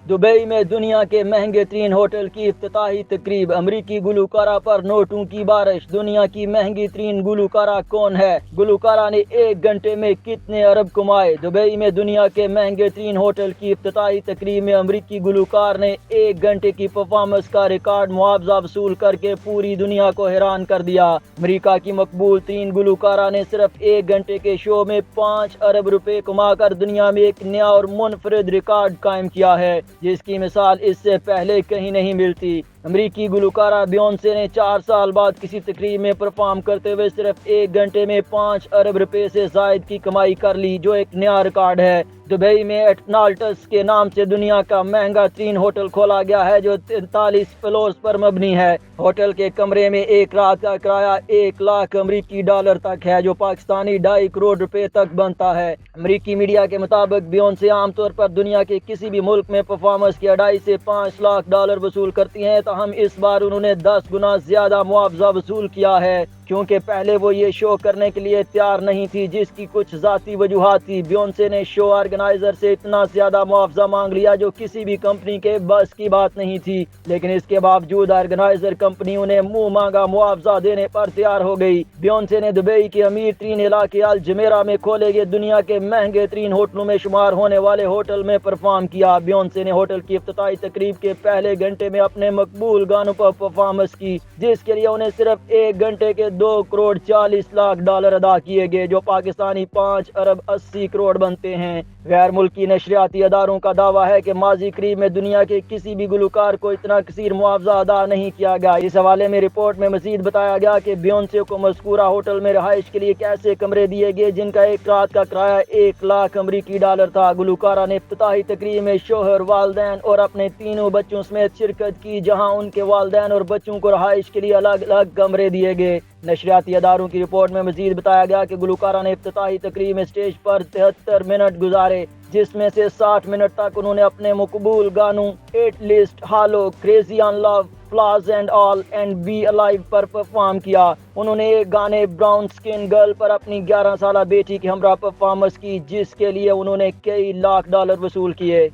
Dubai में दुनिया के महंगे तरीन होटल की इफ्तिताही तकरीब। अमरीकी गुलकारा पर नोटों की बारिश। दुनिया की महंगी तरीन गुलकारा कौन है? गुलकारा ने एक घंटे में कितने अरब कमाए? दुबई में दुनिया के महंगे तरीन होटल की इफ्तिताही तकरीब में अमरीकी गुलकार ने एक घंटे की परफॉर्मेंस का रिकॉर्ड मुआवजा वसूल करके पूरी दुनिया को हैरान कर दिया। अमरीका की मकबूल तरीन गुलकारा ने सिर्फ एक घंटे के शो में 5 अरब रुपए कमाकर दुनिया में एक नया और मुनफरिद रिकॉर्ड कायम किया है, जिसकी मिसाल इससे पहले कहीं नहीं मिलती। अमरीकी गुलकारा बियोंसे ने 4 साल बाद किसी तकरीब में परफॉर्म करते हुए सिर्फ एक घंटे में 5 अरब रुपए से जायद की कमाई कर ली, जो एक नया रिकॉर्ड है। दुबई में एटनाल्टस के नाम से दुनिया का महंगा तरीन होटल खोला गया है, जो 43 फ्लोर्स पर मबनी है। होटल के कमरे में एक रात का किराया 1 लाख अमरीकी डॉलर तक है, जो पाकिस्तानी 2.5 करोड़ रुपए तक बनता है। अमरीकी मीडिया के मुताबिक बियोंसे आमतौर पर दुनिया के किसी भी मुल्क में परफॉर्मेंस के 2.5 से 5 लाख डॉलर वसूल करती हैं, हम इस बार उन्होंने 10 गुना ज्यादा मुआवजा वसूल किया है, क्योंकि पहले वो ये शो करने के लिए तैयार नहीं थी, जिसकी कुछ जाती वजूहात थी। बियोंसे ने शो ऑर्गेनाइजर से इतना ज्यादा मुआवजा मांग लिया जो किसी भी कंपनी के बस की बात नहीं थी, लेकिन इसके बावजूद ऑर्गेनाइजर कंपनी उन्हें मुंह मांगा मुआवजा देने पर तैयार हो गई। बियोंसे ने दुबई के अमीर तरीन इलाके अल जमेरा में खोले गए दुनिया के महंगे तरीन होटलों में शुमार होने वाले होटल में परफॉर्म किया। बियोंसे ने होटल की इफ्तिताही तकरीब के पहले घंटे में अपने मकबूल गानों पर परफॉर्मेंस की, जिसके लिए उन्हें सिर्फ एक घंटे के 2 करोड़ 40 लाख डॉलर अदा किए गए, जो पाकिस्तानी 5 अरब 80 करोड़ बनते हैं। गैर मुल्की नशरियाती अदारों का दावा है कि माजी करीब में दुनिया के किसी भी गुलकार को इतना कसीर मुआवजा अदा नहीं किया गया। इस हवाले में रिपोर्ट में मजीद बताया गया कि बियोंसे को मज़कूरा होटल में रहाइश के लिए कैसे कमरे दिए गए, जिनका एक रात का किराया 1 लाख अमरीकी डॉलर था। गुलकारा ने इफ्तिताही तकरीब में शोहर, वालदैन और अपने तीनों बच्चों समेत शिरकत की, जहां उनके वालदैन और बच्चों को रहाइश के लिए अलग अलग कमरे दिए गए। नशरियाती अदारों की रिपोर्ट में मजीद बताया गया कि गुलकारा ने इफ्तिताही तकरीब में स्टेज पर 73 मिनट गुजारे, जिसमें से 60 मिनट तक उन्होंने अपने मकबूल गानों it list, hello, crazy on love, flowers and all and be alive पर परफॉर्म किया। उन्होंने एक गाने ब्राउन स्किन गर्ल पर अपनी 11 साला बेटी की हमरा परफॉर्मेंस की, जिसके लिए उन्होंने कई लाख डॉलर वसूल किए।